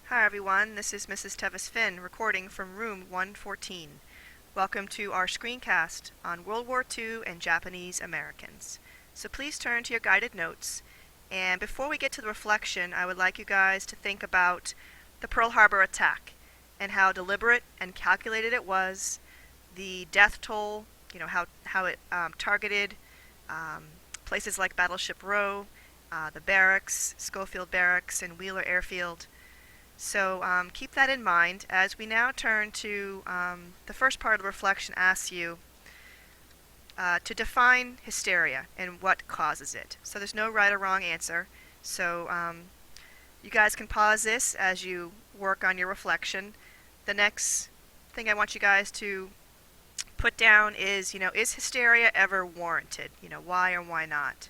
Hi everyone, this is Mrs. Tevis-Finn recording from room 114. Welcome to our screencast on World War II and Japanese Americans. So please turn to your guided notes, and before we get to the reflection, I would like you guys to think about the Pearl Harbor attack and how deliberate and calculated it was, the death toll, how it targeted places like Battleship Row, the barracks, Schofield Barracks, and Wheeler Airfield. So keep that in mind as we now turn to the first part of the reflection asks you to define hysteria and what causes it. So there's no right or wrong answer. So you guys can pause this as you work on your reflection. The next thing I want you guys to put down is, is hysteria ever warranted? Why or why not?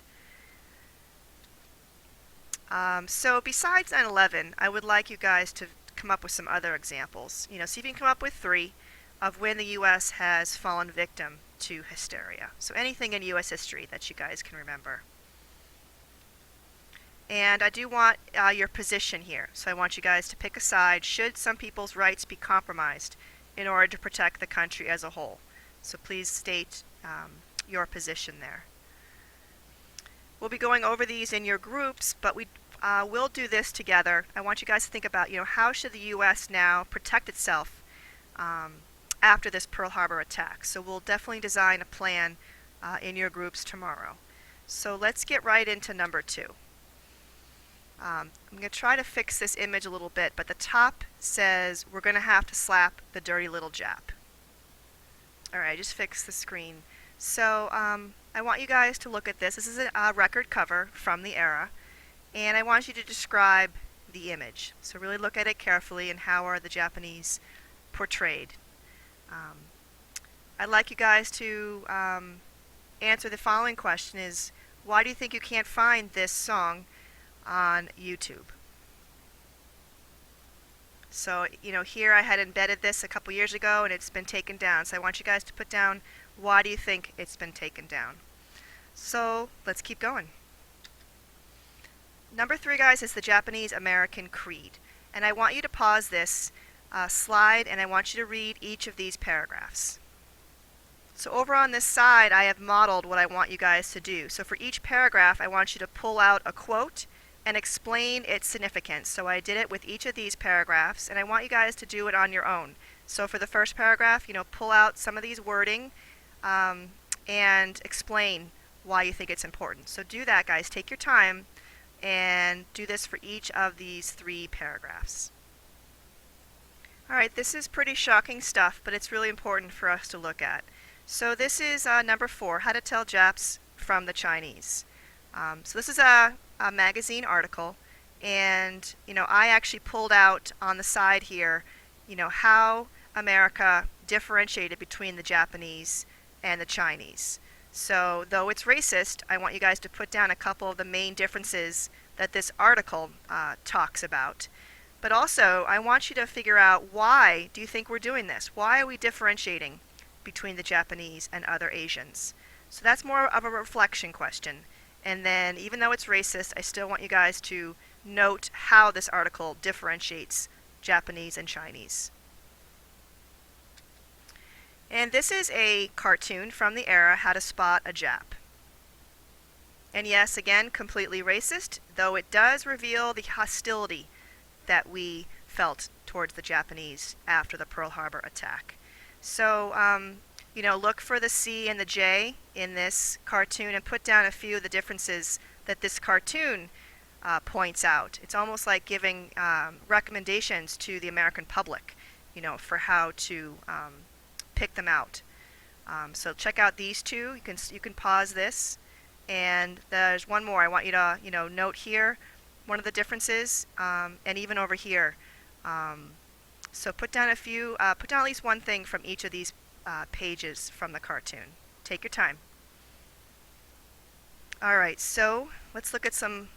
So besides 9/11, I would like you guys to come up with some other examples. See if you can come up with 3 of when the U.S. has fallen victim to hysteria. So anything in U.S. history that you guys can remember. And I do want your position here. So I want you guys to pick a side. Should some people's rights be compromised in order to protect the country as a whole? So please state your position there. We'll be going over these in your groups, but we'll do this together. I want you guys to think about, how should the U.S. now protect itself after this Pearl Harbor attack. So we'll definitely design a plan in your groups tomorrow. So let's get right into number 2. I'm going to try to fix this image a little bit, but the top says we're going to have to slap the dirty little Jap. Alright, I just fixed the screen. So I want you guys to look at this. This is a record cover from the era, and I want you to describe the image. So really look at it carefully and how are the Japanese portrayed. I'd like you guys to answer the following question is, why do you think you can't find this song on YouTube? So, here I had embedded this a couple years ago and it's been taken down. So I want you guys to put down, why do you think it's been taken down? So let's keep going. Number 3, guys, is the Japanese American Creed. And I want you to pause this slide and I want you to read each of these paragraphs. So over on this side, I have modeled what I want you guys to do. So for each paragraph, I want you to pull out a quote and explain its significance. So I did it with each of these paragraphs, and I want you guys to do it on your own. So for the first paragraph, pull out some of these wording and explain why you think it's important. So do that, guys. Take your time and do this for each of these 3 paragraphs. Alright, this is pretty shocking stuff, but it's really important for us to look at. So this is number 4, How to Tell Japs from the Chinese. So this is a magazine article, and I actually pulled out on the side here how America differentiated between the Japanese and the Chinese. So though it's racist, I want you guys to put down a couple of the main differences that this article talks about. But also I want you to figure out, why do you think we're doing this? Why are we differentiating between the Japanese and other Asians? So that's more of a reflection question. And then, even though it's racist, I still want you guys to note how this article differentiates Japanese and Chinese. And this is a cartoon from the era, How to Spot a Jap. And yes, again, completely racist, though it does reveal the hostility that we felt towards the Japanese after the Pearl Harbor attack. So, look for the C and the J in this cartoon and put down a few of the differences that this cartoon points out. It's almost like giving recommendations to the American public, for how to pick them out. So check out these 2. You can pause this, and there's one more I want you to note here. One of the differences, and even over here. So put down put down at least one thing from each of these pages from the cartoon. Take your time. Alright, so let's look at some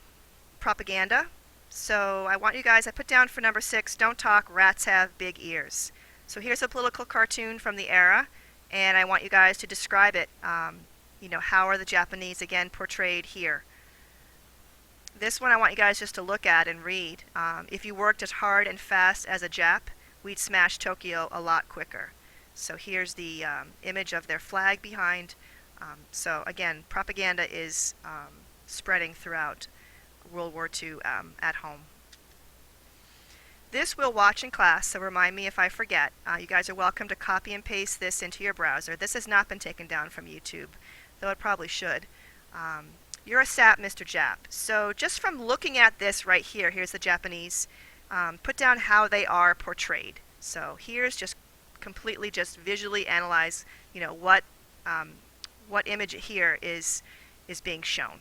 propaganda. So I want you guys, I put down for number 6, don't talk, rats have big ears. So here's a political cartoon from the era, and I want you guys to describe it. How are the Japanese again portrayed here? This one I want you guys just to look at and read. If you worked as hard and fast as a Jap, we'd smash Tokyo a lot quicker. So here's the image of their flag behind. So again, propaganda is spreading throughout World War II at home. This we'll watch in class, so remind me if I forget. You guys are welcome to copy and paste this into your browser. This has not been taken down from YouTube, though it probably should. You're a SAP, Mr. Jap. So just from looking at this right here, here's the Japanese, put down how they are portrayed. So here's just completely just visually analyze, what image here is being shown.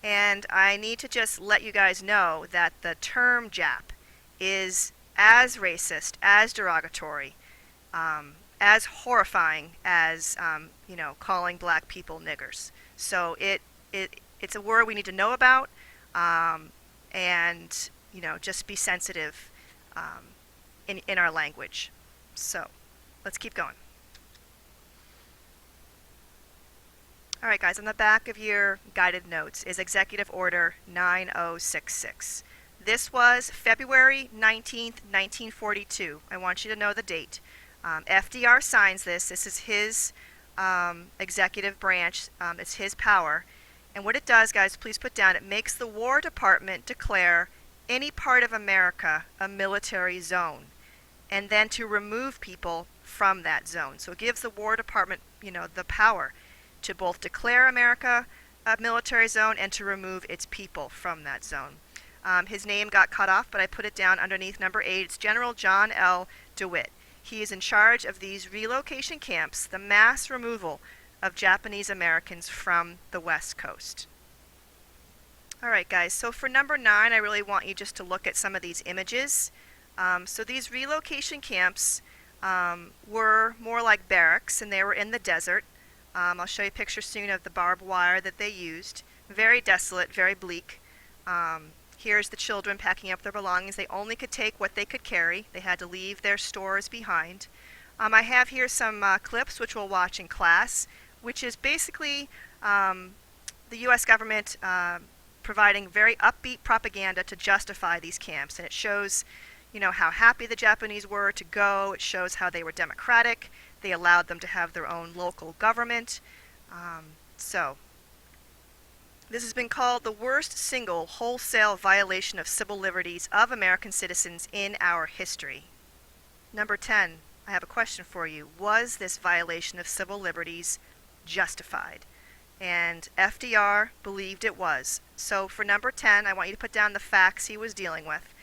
And I need to just let you guys know that the term Jap is as racist, as derogatory, as horrifying as calling black people niggers. So it's a word we need to know about, and just be sensitive in our language. So let's keep going. All right, guys, on the back of your guided notes is Executive Order 9066. This was February 19th, 1942. I want you to know the date. FDR signs this. This is his executive branch. It's his power. And what it does, guys, please put down, it makes the War Department declare any part of America a military zone, and then to remove people from that zone. So it gives the War Department, the power to both declare America a military zone and to remove its people from that zone. His name got cut off, but I put it down underneath number 8. It's General John L. DeWitt. He is in charge of these relocation camps, the mass removal of Japanese Americans from the West Coast. All right, guys, so for number 9, I really want you just to look at some of these images. So these relocation camps were more like barracks, and they were in the desert. I'll show you a picture soon of the barbed wire that they used. Very desolate, very bleak. Here's the children packing up their belongings. They only could take what they could carry. They had to leave their stores behind. I have here some clips which we'll watch in class, which is basically the U.S. government providing very upbeat propaganda to justify these camps. And it shows, how happy the Japanese were to go. It shows how they were democratic. They allowed them to have their own local government. So this has been called the worst single wholesale violation of civil liberties of American citizens in our history. Number 10, I have a question for you. Was this violation of civil liberties justified? And FDR believed it was. So for number 10, I want you to put down the facts he was dealing with.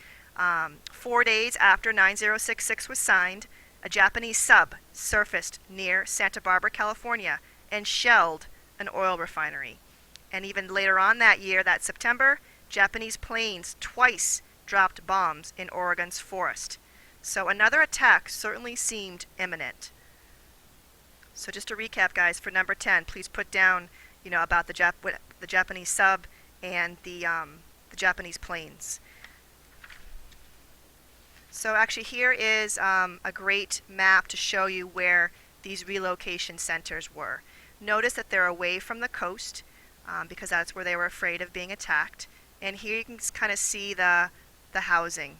4 days after 9066 was signed, a Japanese sub surfaced near Santa Barbara, California, and shelled an oil refinery. And even later on that year, that September, Japanese planes twice dropped bombs in Oregon's forest. So another attack certainly seemed imminent. So just to recap, guys, for number 10, please put down, about the Japanese sub and the Japanese planes. So actually here is a great map to show you where these relocation centers were. Notice that they're away from the coast because that's where they were afraid of being attacked. And here you can kind of see the housing.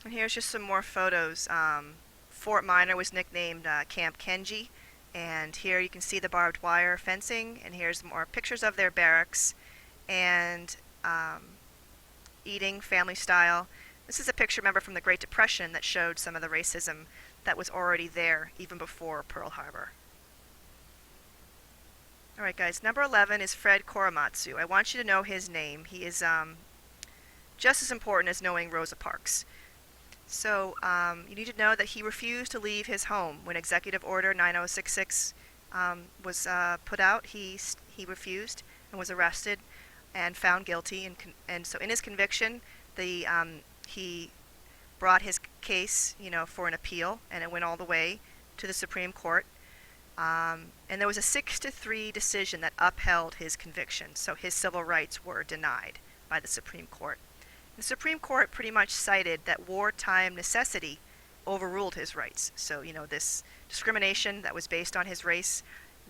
And here's just some more photos. Fort Minor was nicknamed Camp Kenji. And here you can see the barbed wire fencing. And here's more pictures of their barracks and eating family style. This is a picture, remember, from the Great Depression that showed some of the racism that was already there even before Pearl Harbor. All right, guys, number 11 is Fred Korematsu. I want you to know his name. He is just as important as knowing Rosa Parks. So you need to know that he refused to leave his home when Executive Order 9066 was put out. He refused and was arrested and found guilty. And so in his conviction, he brought his case, for an appeal, and it went all the way to the Supreme Court. And there was a 6-3 decision that upheld his conviction, so his civil rights were denied by the Supreme Court. The Supreme Court pretty much cited that wartime necessity overruled his rights. So, this discrimination that was based on his race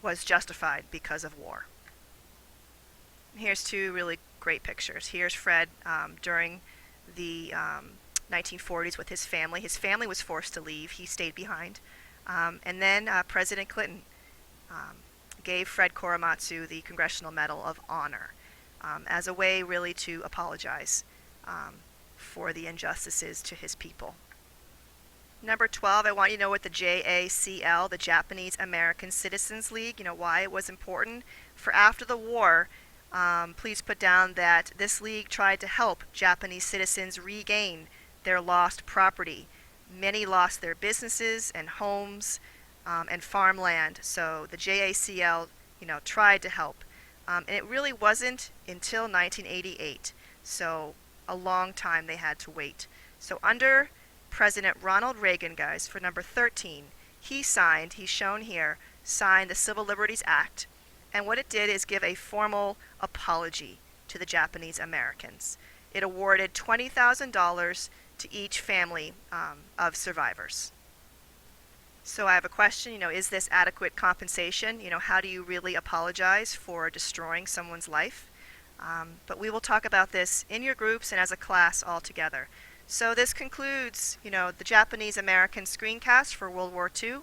was justified because of war. Here's two really great pictures. Here's Fred during the 1940s with his family. His family was forced to leave. He stayed behind. And then President Clinton gave Fred Korematsu the Congressional Medal of Honor as a way really to apologize for the injustices to his people. Number 12, I want you to know what the JACL, the Japanese American Citizens League, why it was important. For after the war, please put down that this league tried to help Japanese citizens regain their lost property. Many lost their businesses and homes and farmland, so the JACL, tried to help. And it really wasn't until 1988, so a long time they had to wait. So under President Ronald Reagan, guys, for number 13, he's shown here, signed the Civil Liberties Act. And what it did is give a formal apology to the Japanese Americans. It awarded $20,000 to each family of survivors. So I have a question, is this adequate compensation? How do you really apologize for destroying someone's life? But we will talk about this in your groups and as a class all together. So this concludes, the Japanese American screencast for World War II,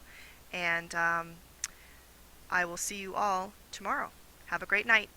and I will see you all tomorrow. Have a great night.